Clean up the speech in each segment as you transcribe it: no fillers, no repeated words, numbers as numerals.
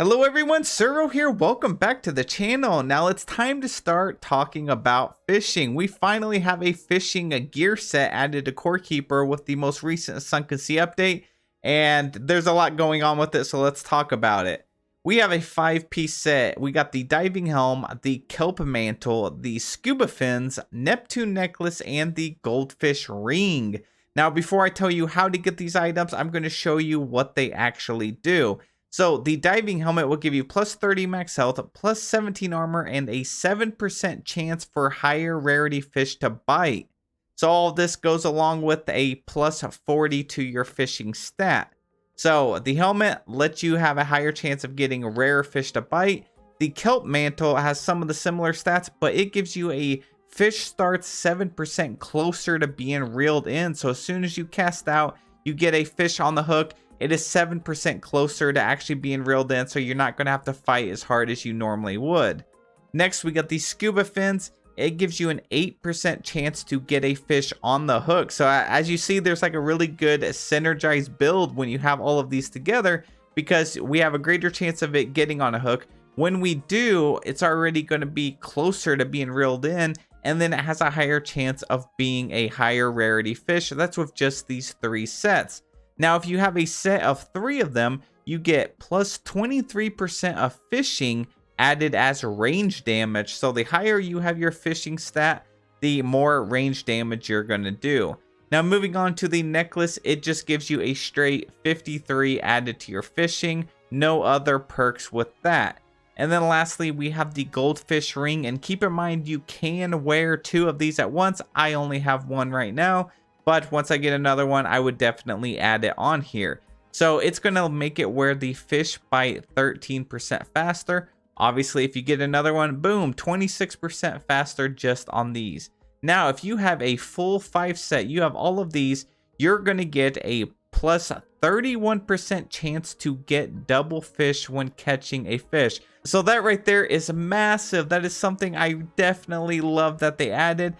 Hello everyone, Suro here. Welcome back to the channel. Now it's time to start talking about fishing. We finally have a fishing gear set added to Core Keeper with the most recent Sunken Sea update, and there's a lot going on with it, so let's talk about it. We have a 5-piece set. We got the diving helm, the kelp mantle, the scuba fins, Neptune necklace, and the goldfish ring. Now before I tell you how to get these items, I'm going to show you what they actually do. So the diving helmet will give you plus 30 max health, plus 17 armor, and a 7% chance for higher rarity fish to bite. So all of this goes along with a plus 40 to your fishing stat. So the helmet lets you have a higher chance of getting rare fish to bite. The kelp mantle has some of the similar stats, but it gives you a fish starts 7% closer to being reeled in. So as soon as you cast out, you get a fish on the hook. It is 7% closer to actually being reeled in, so you're not going to have to fight as hard as you normally would. Next, we got these scuba fins. It gives you an 8% chance to get a fish on the hook. So as you see, there's like a really good synergized build when you have all of these together, because we have a greater chance of it getting on a hook. When we do, it's already going to be closer to being reeled in, and then it has a higher chance of being a higher rarity fish. That's with just these 3 sets. Now, if you have a set of 3 of them, you get plus 23% of fishing added as range damage. So the higher you have your fishing stat, the more range damage you're going to do. Now, moving on to the necklace, it just gives you a straight 53 added to your fishing. No other perks with that. And then lastly, we have the goldfish ring. And keep in mind, you can wear 2 of these at once. I only have 1 right now. But once I get another one, I would definitely add it on here. So it's going to make it where the fish bite 13% faster. Obviously, if you get another one, boom, 26% faster just on these. Now, if you have a full 5 set, you have all of these, you're going to get a plus 31% chance to get double fish when catching a fish. So that right there is massive. That is something I definitely love that they added.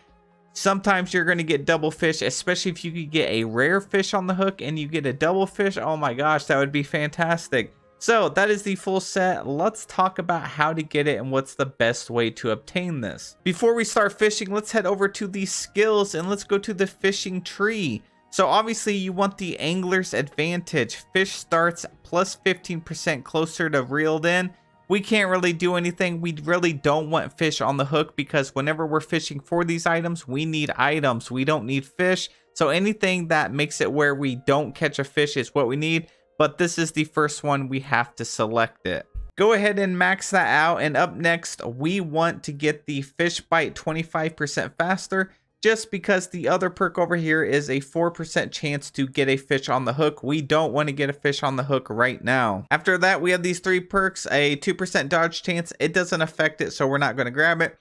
Sometimes you're going to get double fish, especially if you could get a rare fish on the hook and you get a double fish. Oh my gosh, that would be fantastic. So that is the full set. Let's talk about how to get it and what's the best way to obtain this. Before we start fishing, let's head over to the skills and let's go to the fishing tree. So obviously you want the angler's advantage. Fish starts plus 15% closer to reeled in. We can't really do anything. We really don't want fish on the hook, because whenever we're fishing for these items, we need items. We don't need fish. So anything that makes it where we don't catch a fish is what we need. But this is the first one. We have to select it. Go ahead and max that out. And up next, we want to get the fish bite 25% faster. Just because the other perk over here is a 4% chance to get a fish on the hook. We don't want to get a fish on the hook right now. After that, we have these 3 perks. A 2% dodge chance. It doesn't affect it, so we're not going to grab it.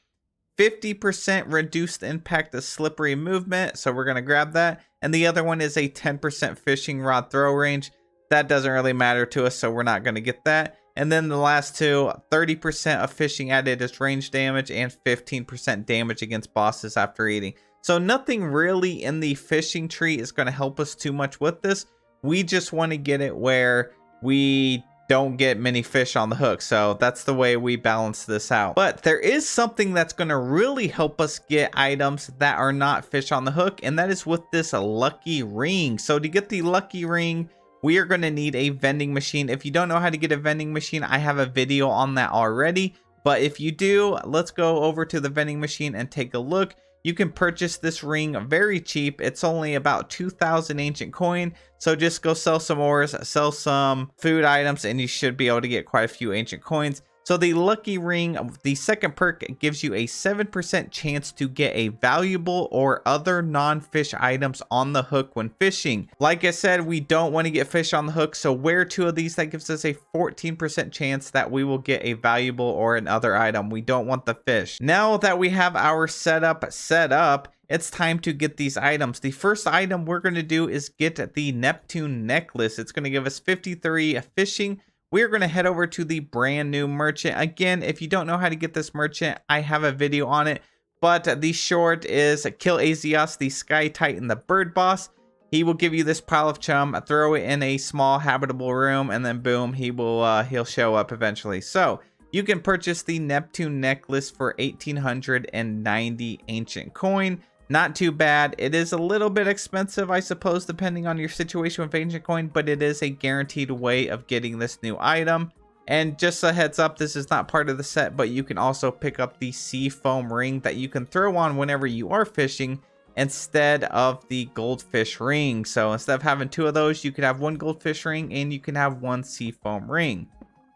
50% reduced impact of slippery movement, so we're going to grab that. And the other one is a 10% fishing rod throw range. That doesn't really matter to us, so we're not going to get that. And then the last 2, 30% of fishing added as range damage and 15% damage against bosses after eating. So nothing really in the fishing tree is going to help us too much with this. We just want to get it where we don't get many fish on the hook. So that's the way we balance this out. But there is something that's going to really help us get items that are not fish on the hook, and that is with this lucky ring. So to get the lucky ring, we are going to need a vending machine. If you don't know how to get a vending machine, I have a video on that already. But if you do, let's go over to the vending machine and take a look. You can purchase this ring very cheap. It's only about 2,000 ancient coin. So just go sell some ores, sell some food items, and you should be able to get quite a few ancient coins. So the lucky ring, the second perk, gives you a 7% chance to get a valuable or other non-fish items on the hook when fishing. Like I said, we don't want to get fish on the hook, so wear 2 of these. That gives us a 14% chance that we will get a valuable or another item. We don't want the fish. Now that we have our setup set up, it's time to get these items. The first item we're going to do is get the Neptune Necklace. It's going to give us 53 fishing. We're going to head over to the brand new merchant. Again, if you don't know how to get this merchant, I have a video on it. But the short is kill Azios, the Sky Titan, the bird boss. he will give you this pile of chum, throw it in a small habitable room, and then boom, he'll show up eventually. So you can purchase the Neptune Necklace for 1890 ancient coin. Not too bad. It is a little bit expensive, I suppose, depending on your situation with ancient coin, but it is a guaranteed way of getting this new item. And just a heads up, this is not part of the set, but you can also pick up the sea foam ring that you can throw on whenever you are fishing instead of the goldfish ring. So instead of having two of those, you can have one goldfish ring and you can have one sea foam ring.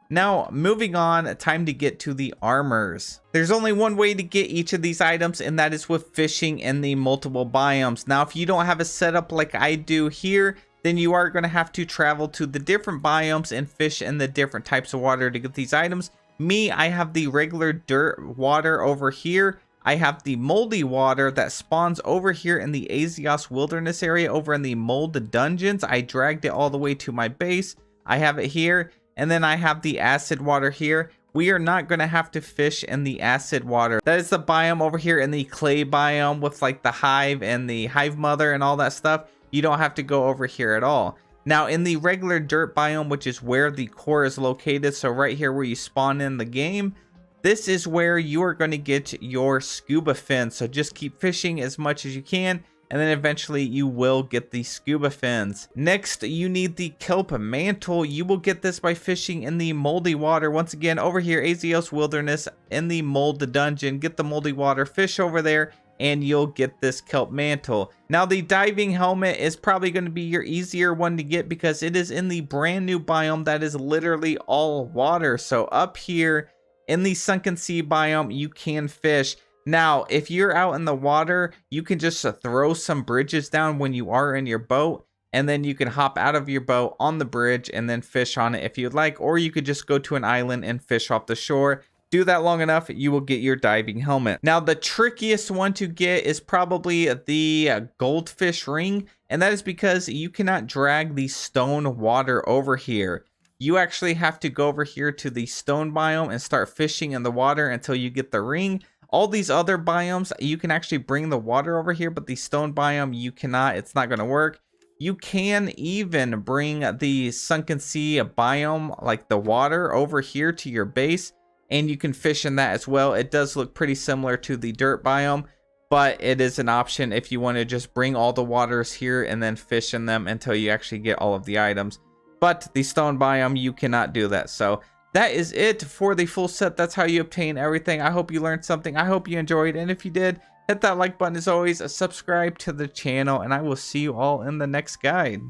Now, moving on, time to get to the armors. There's only one way to get each of these items, and that is with fishing in the multiple biomes. Now, if you don't have a setup like I do here, then you are going to have to travel to the different biomes and fish in the different types of water to get these items. Me, I have the regular dirt water over here. I have the moldy water that spawns over here in the Azios wilderness area over in the mold dungeons. I dragged it all the way to my base. I have it here. And then I have the acid water here. We are not going to have to fish in the acid water. That is the biome over here in the clay biome with like the hive and the hive mother and all that stuff. You don't have to go over here at all. Now in the regular dirt biome, which is where the core is located, so right here where you spawn in the game, this is where you are going to get your scuba fins. So just keep fishing as much as you can, and then eventually you will get the scuba fins. Next, you need the kelp mantle. You will get this by fishing in the moldy water. Once again, over here, Azios wilderness in the mold dungeon. Get the moldy water, fish over there, and you'll get this kelp mantle. Now the diving helmet is probably going to be your easier one to get because it is in the brand new biome that is literally all water. So up here in the sunken sea biome, you can fish. Now, if you're out in the water, you can just throw some bridges down when you are in your boat, and then you can hop out of your boat on the bridge and then fish on it if you'd like, or you could just go to an island and fish off the shore. Do that long enough, you will get your diving helmet. Now, the trickiest one to get is probably the goldfish ring, and that is because you cannot drag the stone water over here. You actually have to go over here to the stone biome and start fishing in the water until you get the ring. All these other biomes, you can actually bring the water over here, but the stone biome, you cannot. It's not going to work. You can even bring the sunken sea biome, like the water, over here to your base, and you can fish in that as well. It does look pretty similar to the dirt biome, but it is an option if you want to just bring all the waters here and then fish in them until you actually get all of the items. But the stone biome, you cannot do that. So that is it for the full set. That's how you obtain everything. I hope you learned something. I hope you enjoyed. And if you did, hit that like button as always. Subscribe to the channel. And I will see you all in the next guide.